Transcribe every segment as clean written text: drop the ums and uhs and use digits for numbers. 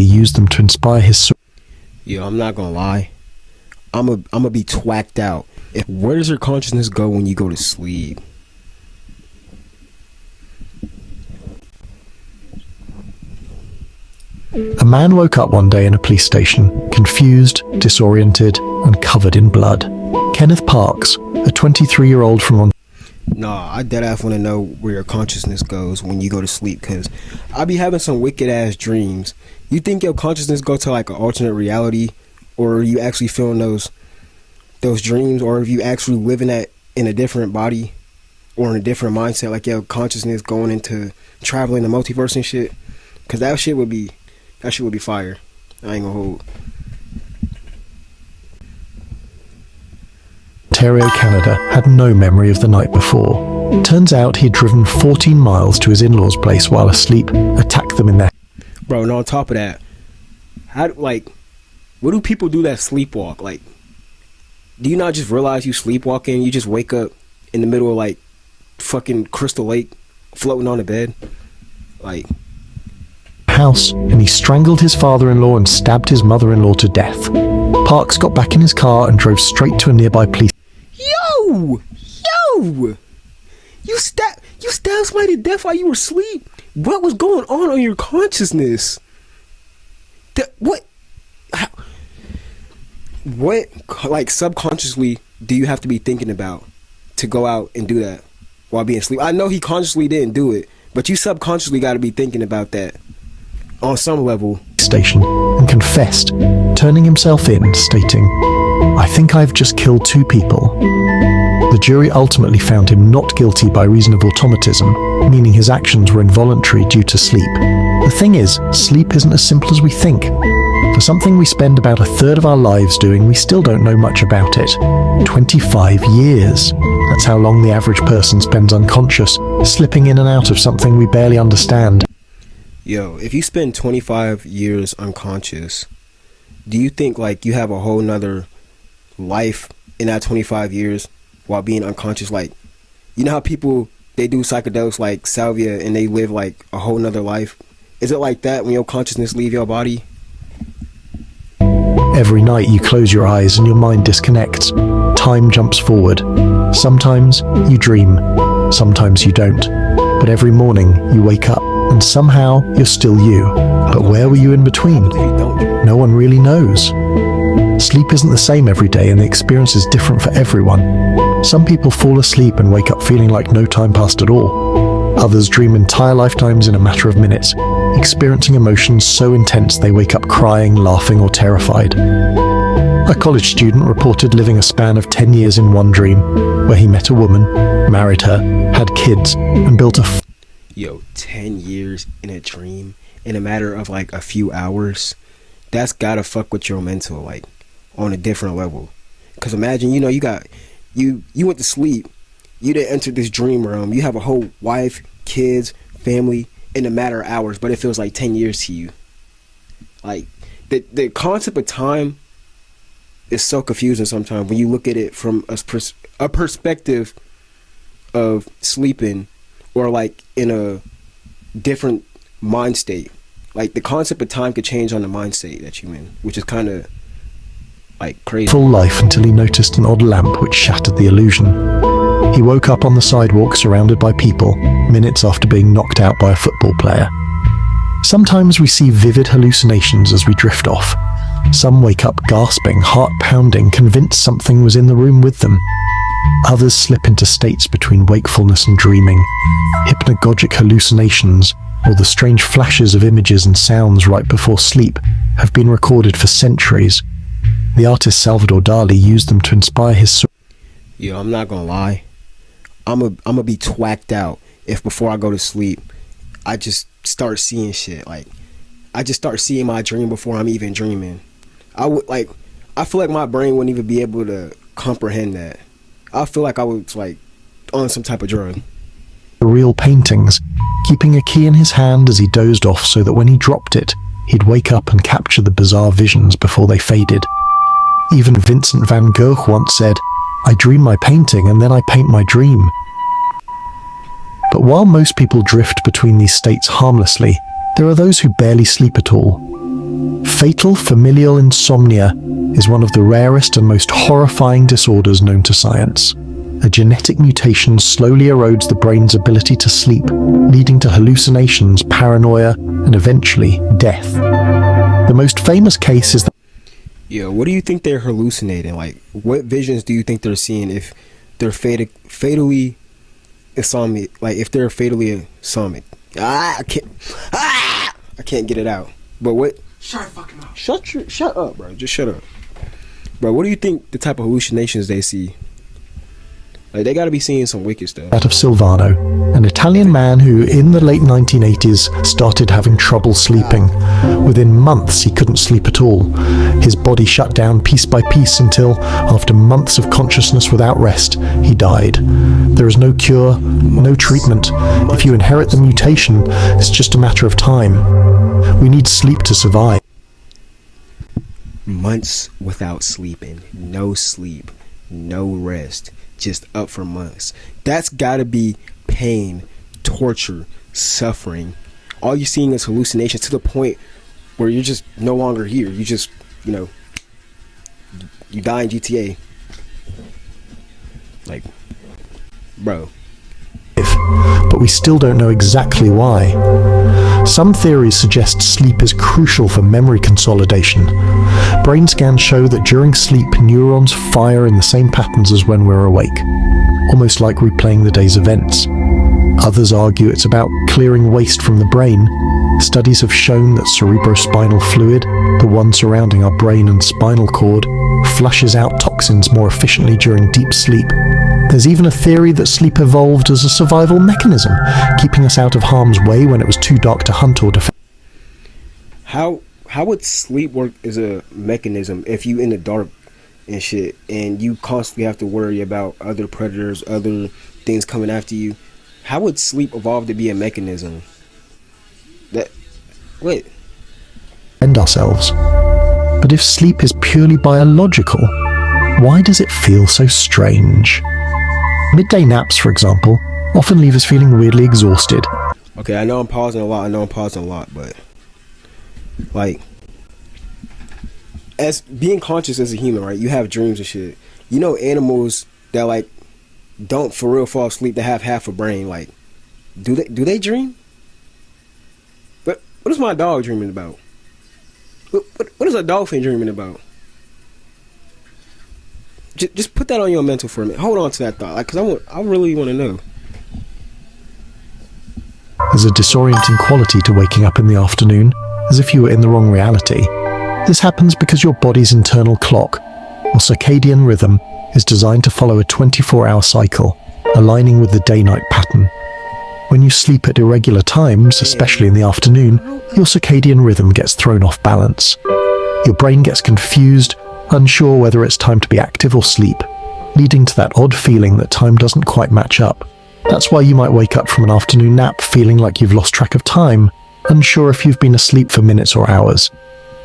He used them to inspire his... Yo, I'm not gonna lie. I'm a be twacked out. Where does your consciousness go when you go to sleep? A man woke up one day in a police station, confused, disoriented, and covered in blood. Kenneth Parks, a 23-year-old from... Nah, I deadass want to know where your consciousness goes when you go to sleep, because I be having some wicked-ass dreams. You think your consciousness go to like an alternate reality, or are you actually feeling those dreams, or if you actually living in a different body or in a different mindset, like your consciousness going into traveling the multiverse and shit? Because that shit would be fire. I ain't gonna hold. Ontario, Canada, had no memory of the night before. Turns out he'd driven 14 miles to his in-laws' place while asleep, attacked them in their... Bro, and on top of that, what do people do that sleepwalk? Like, do you not just realize you sleepwalking? You just wake up in the middle of like fucking Crystal Lake, floating on a bed, like... house, and he strangled his father-in-law and stabbed his mother-in-law to death. Parks got back in his car and drove straight to a nearby police... Yo! You stabbed somebody to death while you were asleep? What was going on your consciousness? What, like, subconsciously do you have to be thinking about to go out and do that while being asleep? I know he consciously didn't do it, but you subconsciously got to be thinking about that on some level. Station and confessed, turning himself in, stating, "I think I've just killed 2 people." The jury ultimately found him not guilty by reason of automatism, meaning his actions were involuntary due to sleep. The thing is, sleep isn't as simple as we think. For something we spend about a third of our lives doing, we still don't know much about it. 25 years. That's how long the average person spends unconscious, slipping in and out of something we barely understand. Yo, if you spend 25 years unconscious, do you think like you have a whole nother life in that 25 years while being unconscious? Like, you know how people, they do psychedelics like salvia and they live like a whole nother life? Is it like that when your consciousness leave your body? Every night you close your eyes and your mind disconnects. Time jumps forward. Sometimes you dream, sometimes you don't. But every morning you wake up and somehow you're still you. But where were you in between? No one really knows. Sleep isn't the same every day and the experience is different for everyone. Some people fall asleep and wake up feeling like no time passed at all. Others dream entire lifetimes in a matter of minutes, experiencing emotions so intense they wake up crying, laughing, or terrified. A college student reported living a span of 10 years in one dream, where he met a woman, married her, had kids, and built a... Yo, 10 years in a dream in a matter of like a few hours? That's gotta fuck with your mental, like, on a different level. Because imagine, you know, you went to sleep, you didn't enter this dream realm, you have a whole wife, kids, family in a matter of hours, but it feels like 10 years to you. Like, the concept of time is so confusing sometimes when you look at it from a perspective of sleeping or like in a different mind state. Like, the concept of time could change on the mind state that you're in, which is kind of like crazy. Full life until he noticed an odd lamp which shattered the illusion. He woke up on the sidewalk surrounded by people, minutes after being knocked out by a football player. Sometimes we see vivid hallucinations as we drift off. Some wake up gasping, heart pounding, convinced something was in the room with them. Others slip into states between wakefulness and dreaming, hypnagogic hallucinations, or the strange flashes of images and sounds right before sleep have been recorded for centuries. The artist Salvador Dali used them to inspire his... Yo, I'm not gonna lie. I'm a be twacked out if before I go to sleep, I just start seeing shit. Like, I just start seeing my dream before I'm even dreaming. I feel like my brain wouldn't even be able to comprehend that. I feel like I was like on some type of drug. Real paintings, keeping a key in his hand as he dozed off so that when he dropped it, he'd wake up and capture the bizarre visions before they faded. Even Vincent van Gogh once said, "I dream my painting and then I paint my dream." But while most people drift between these states harmlessly, there are those who barely sleep at all. Fatal familial insomnia is one of the rarest and most horrifying disorders known to science. A genetic mutation slowly erodes the brain's ability to sleep, leading to hallucinations, paranoia, and eventually death. The most famous case is the Yeah, what do you think they're hallucinating? Like, what visions do you think they're seeing if they're fatally insomniac? Like, if they're fatally insomniac. I can't get it out. But what? Shut your fucking mouth. Shut up, bro. Just shut up. Bro, what do you think the type of hallucinations they see? Like, they gotta be seeing some wicked stuff. that of Silvano, an Italian man who in the late 1980s started having trouble sleeping. Within months he couldn't sleep at all. His body shut down piece by piece until, after months of consciousness without rest, he died. There is no cure, no treatment. If you inherit the mutation, it's just a matter of time. We need sleep to survive. Months without sleeping. No sleep. No rest. Just up for months. That's gotta be pain, torture, suffering. All you're seeing is hallucinations to the point where you're just no longer here. You just, you die in GTA. Like, bro. But we still don't know exactly why. Some theories suggest sleep is crucial for memory consolidation. Brain scans show that during sleep, neurons fire in the same patterns as when we're awake, almost like replaying the day's events. Others argue it's about clearing waste from the brain. Studies have shown that cerebrospinal fluid, the one surrounding our brain and spinal cord, flushes out toxins more efficiently during deep sleep. There's even a theory that sleep evolved as a survival mechanism, keeping us out of harm's way when it was too dark to hunt or defend. How would sleep work as a mechanism if you in the dark and shit and you constantly have to worry about other predators, other things coming after you? How would sleep evolve to be a mechanism? Ourselves. But if sleep is purely biological, why does it feel so strange? Midday naps, for example, often leave us feeling weirdly exhausted. Okay, I know I'm pausing a lot, but like, as being conscious as a human, right? You have dreams and shit. You know, animals that like don't for real fall asleep, that have half a brain. Like, do they dream? But what is my dog dreaming about? What is a dolphin dreaming about? Just put that on your mental for a minute. Hold on to that thought, like, cause I really want to know. There's a disorienting quality to waking up in the afternoon, as if you were in the wrong reality. This happens because your body's internal clock, or circadian rhythm, is designed to follow a 24-hour cycle, aligning with the day-night pattern. When you sleep at irregular times, especially in the afternoon, your circadian rhythm gets thrown off balance. Your brain gets confused, unsure whether it's time to be active or sleep, leading to that odd feeling that time doesn't quite match up. That's why you might wake up from an afternoon nap feeling like you've lost track of time, unsure if you've been asleep for minutes or hours.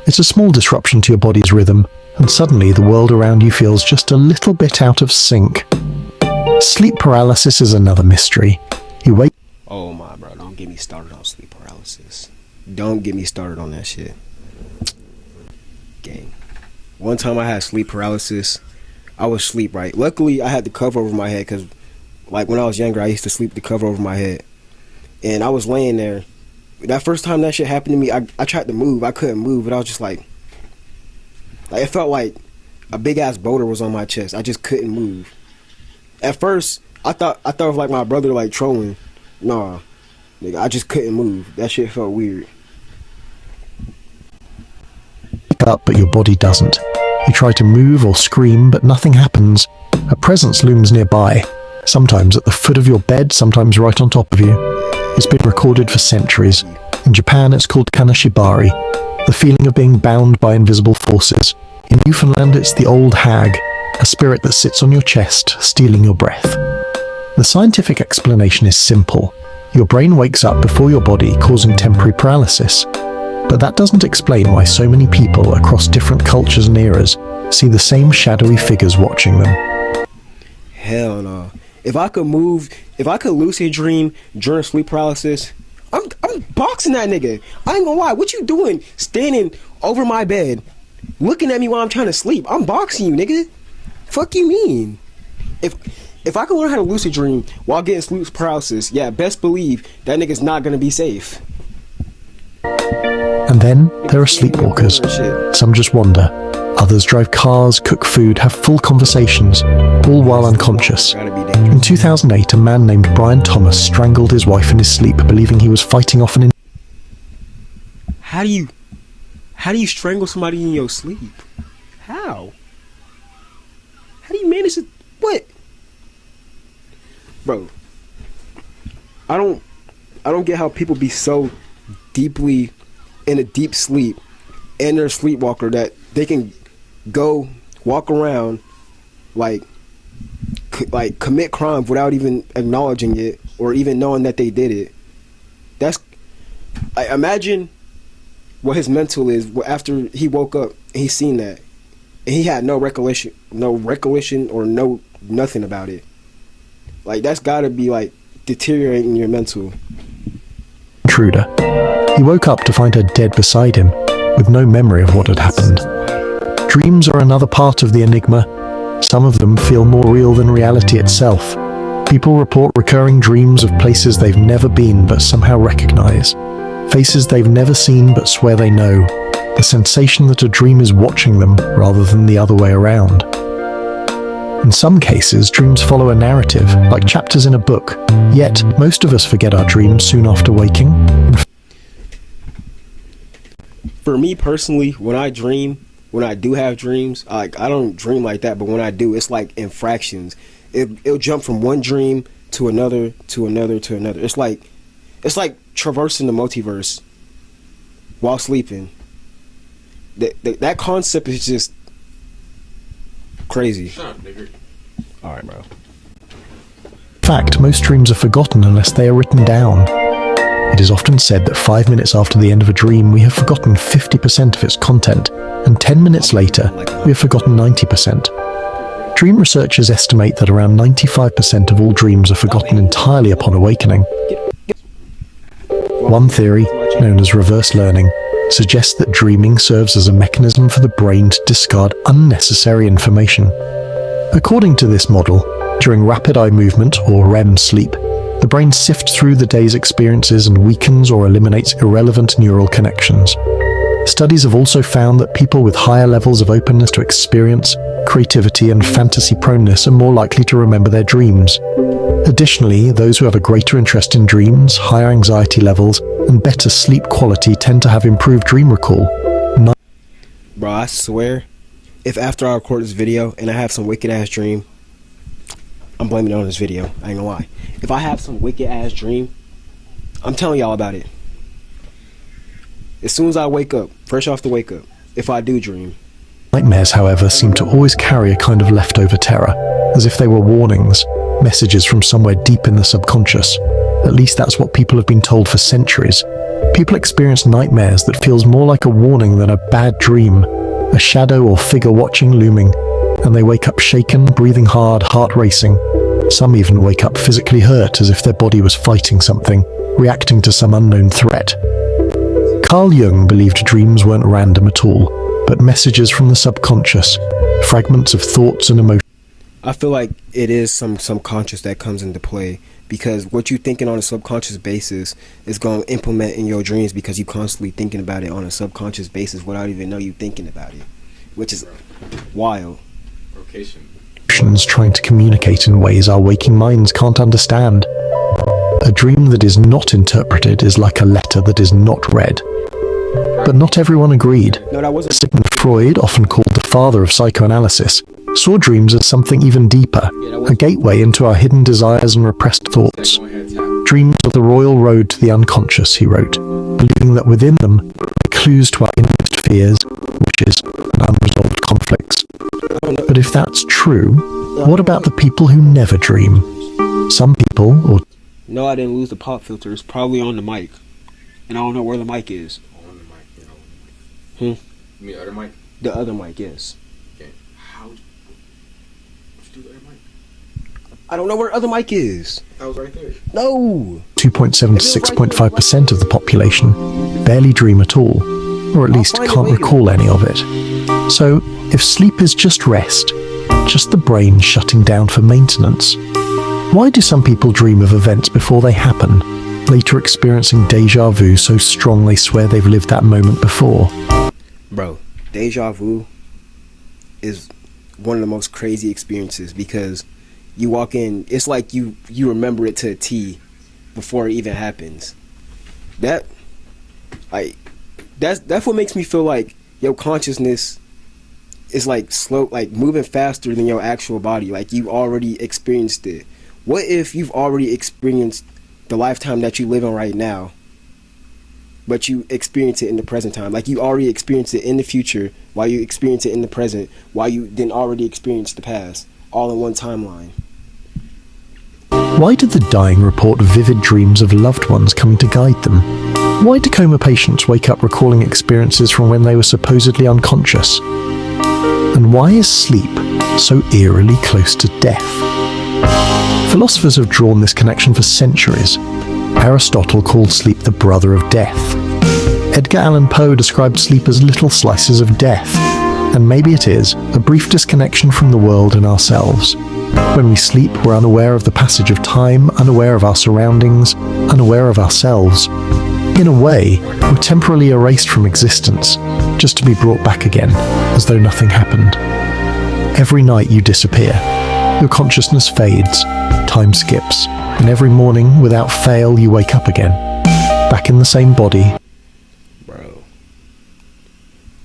It's a small disruption to your body's rhythm, and suddenly the world around you feels just a little bit out of sync. Sleep paralysis is another mystery. You wake. Oh my bro, don't get me started on sleep paralysis. Don't get me started on that shit. Gang. One time I had sleep paralysis. I was asleep, right? Luckily, I had the cover over my head because, like, when I was younger, I used to sleep with the cover over my head. And I was laying there. That first time that shit happened to me, I tried to move. I couldn't move, but I was just like it felt like a big ass boulder was on my chest. I just couldn't move. At first, I thought it was like my brother like trolling. Nah, nigga, I just couldn't move. That shit felt weird. Up, but your body doesn't. You try to move or scream, but nothing happens. A presence looms nearby, sometimes at the foot of your bed, sometimes right on top of you. It's been recorded for centuries. In Japan, it's called kanashibari, the feeling of being bound by invisible forces. In Newfoundland, it's the old hag, a spirit that sits on your chest, stealing your breath. The scientific explanation is simple. Your brain wakes up before your body, causing temporary paralysis. But that doesn't explain why so many people across different cultures and eras see the same shadowy figures watching them. Hell no. If I could lucid dream during sleep paralysis, I'm boxing that nigga. I ain't gonna lie. What you doing? Standing over my bed, looking at me while I'm trying to sleep. I'm boxing you, nigga. Fuck you mean? If I can learn how to lucid dream while getting sleep paralysis, yeah, best believe that nigga's not gonna be safe. And then there are sleepwalkers. Some just wander. Others drive cars, cook food, have full conversations, all while unconscious. In 2008, a man named Brian Thomas strangled his wife in his sleep, believing he was fighting off an... How do you strangle somebody in your sleep? How do you manage it? What? Bro, I don't get how people be so deeply in a deep sleep and they're a sleepwalker that they can go walk around like commit crimes without even acknowledging it or even knowing that they did it. That's, I imagine what his mental is after he woke up and he seen that and he had no recollection or no nothing about it. Like, that's gotta be like deteriorating your mental. Intruder. He woke up to find her dead beside him, with no memory of what had happened. Dreams are another part of the enigma. Some of them feel more real than reality itself. People report recurring dreams of places they've never been but somehow recognize. Faces they've never seen but swear they know. The sensation that a dream is watching them rather than the other way around. In some cases, dreams follow a narrative, like chapters in a book. Yet, most of us forget our dreams soon after waking. For me personally, when I do have dreams, like, I don't dream like that, but when I do, it's like in fractions. It'll jump from one dream to another, to another, to another. It's like traversing the multiverse while sleeping. That concept is just crazy. Shut up, nigga. Alright, bro. In fact, most dreams are forgotten unless they are written down. It is often said that 5 minutes after the end of a dream, we have forgotten 50% of its content, and 10 minutes later, we have forgotten 90%. Dream researchers estimate that around 95% of all dreams are forgotten entirely upon awakening. One theory, known as reverse learning, suggests that dreaming serves as a mechanism for the brain to discard unnecessary information. According to this model, during rapid eye movement or REM sleep, the brain sifts through the day's experiences and weakens or eliminates irrelevant neural connections. Studies have also found that people with higher levels of openness to experience, creativity, and fantasy proneness are more likely to remember their dreams. Additionally, those who have a greater interest in dreams, higher anxiety levels, and better sleep quality tend to have improved dream recall. Bro, I swear, if after I record this video and I have some wicked ass dream, I'm blaming it on this video. I ain't gonna lie. If I have some wicked ass dream, I'm telling y'all about it. As soon as I wake up, fresh off the wake up, if I do dream. Nightmares, however, seem to always carry a kind of leftover terror, as if they were warnings, messages from somewhere deep in the subconscious. At least that's what people have been told for centuries. People experience nightmares that feels more like a warning than a bad dream, a shadow or figure watching looming, and they wake up shaken, breathing hard, heart racing. Some even wake up physically hurt, as if their body was fighting something, reacting to some unknown threat. Carl Jung believed dreams weren't random at all, but messages from the subconscious, fragments of thoughts and emotions. I feel like it is some subconscious that comes into play, because what you thinking on a subconscious basis is going to implement in your dreams because you constantly thinking about it on a subconscious basis without even know you thinking about it, which is wild. Trying to communicate in ways our waking minds can't understand. A dream that is not interpreted is like a letter that is not read. But not everyone agreed. No, that wasn't. Sigmund Freud, often called the father of psychoanalysis, saw dreams as something even deeper, a gateway into our hidden desires and repressed thoughts. Dreams are the royal road to the unconscious, he wrote, believing that within them are clues to our innermost fears, wishes, and unresolved conflicts. But if that's true, what about the people who never dream? Some people, or... No, I didn't lose the pop filter. It's probably on the mic. And I don't know where the mic is. On the mic, you know. You mean the other mic? The other mic, yes. Okay. How'd you do the other mic? I don't know where other mic is. I was right there. No. 2.7 to 6.5% of the population barely dream at all, or at least find it can't later. recall any of it. So, if sleep is just rest, just the brain shutting down for maintenance, why do some people dream of events before they happen, later experiencing deja vu so strong they swear they've lived that moment before? Bro, deja vu is one of the most crazy experiences because you walk in, it's like you remember it to a T before it even happens. That's what makes me feel like your consciousness is like slow, like moving faster than your actual body. Like you already experienced it. What if you've already experienced the lifetime that you live in right now, but you experience it in the present time? Like you already experienced it in the future while you experience it in the present, while you didn't already experience the past, all in one timeline. Why did the dying report vivid dreams of loved ones coming to guide them? Why do coma patients wake up recalling experiences from when they were supposedly unconscious? And why is sleep so eerily close to death? Philosophers have drawn this connection for centuries. Aristotle called sleep the brother of death. Edgar Allan Poe described sleep as little slices of death. And maybe it is a brief disconnection from the world and ourselves. When we sleep, we're unaware of the passage of time, unaware of our surroundings, unaware of ourselves. In a way, we're temporarily erased from existence, just to be brought back again, as though nothing happened. Every night you disappear. Your consciousness fades, time skips, and every morning, without fail, you wake up again. Back in the same body. Bro,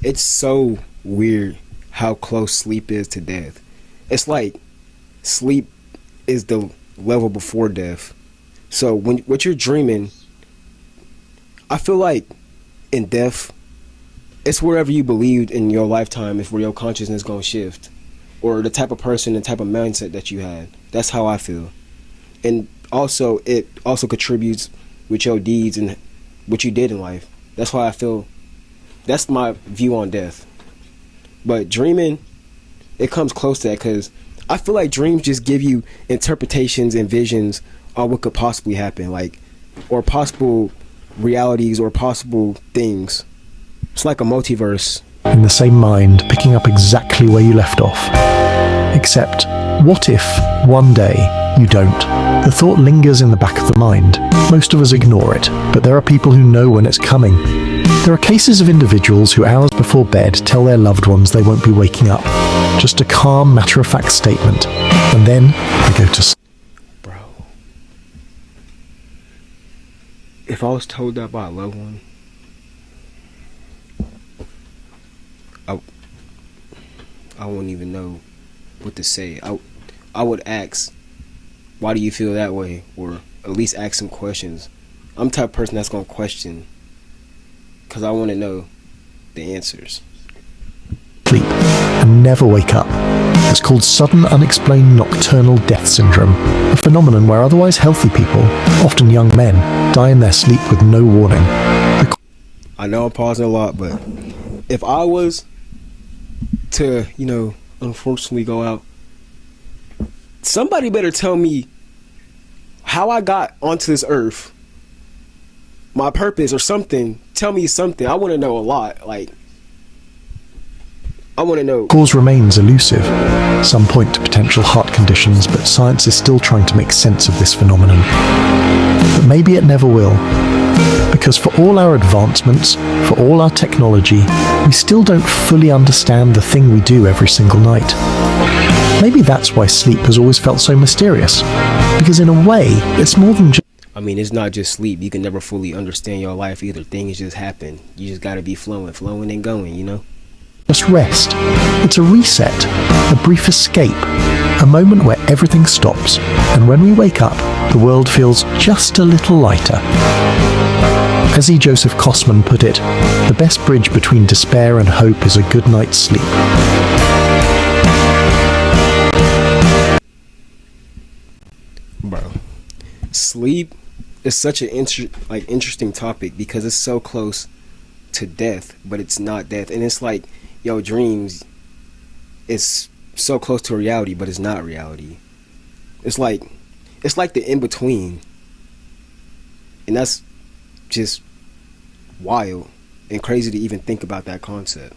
it's so weird how close sleep is to death. It's like sleep is the level before death. So when what you're dreaming, I feel like in death, it's wherever you believed in your lifetime is where your consciousness gonna shift, or the type of person, the type of mindset that you had. That's how I feel. And also, it also contributes with your deeds and what you did in life. That's why I feel, that's my view on death. But dreaming, it comes close to that because I feel like dreams just give you interpretations and visions on what could possibly happen, like, or possible realities or possible things. It's like a multiverse. In the same mind, picking up exactly where you left off. Except, what if, one day, you don't? The thought lingers in the back of the mind. Most of us ignore it, but there are people who know when it's coming. There are cases of individuals who hours before bed tell their loved ones they won't be waking up. Just a calm, matter-of-fact statement. And then, they go to sleep. Bro. If I was told that by a loved one, I wouldn't even know what to say. I would ask, why do you feel that way? Or at least ask some questions. I'm the type of person that's going to question because I want to know the answers. Sleep and never wake up. It's called sudden unexplained nocturnal death syndrome, a phenomenon where otherwise healthy people, often young men, die in their sleep with no warning. I know I'm pausing a lot, but if I was to, unfortunately go out, somebody better tell me how I got onto this earth, my purpose or something. Tell me something. I want to know a lot. Like, I want to know. Cause remains elusive. Some point to potential heart conditions, but science is still trying to make sense of this phenomenon. But maybe it never will. Because for all our advancements, for all our technology, we still don't fully understand the thing we do every single night. Maybe that's why sleep has always felt so mysterious. Because in a way, it's more than just... I mean, it's not just sleep. You can never fully understand your life either. Things just happen. You just gotta be flowing and going, just rest. It's a reset, a brief escape, a moment where everything stops, and when we wake up, the world feels just a little lighter. As E. Joseph Kosman put it, the best bridge between despair and hope is a good night's sleep. Bro, sleep is such an interesting topic because it's so close to death, but it's not death. And it's like, dreams, it's so close to reality, but it's not reality. It's like the in between, and that's just wild and crazy to even think about that concept.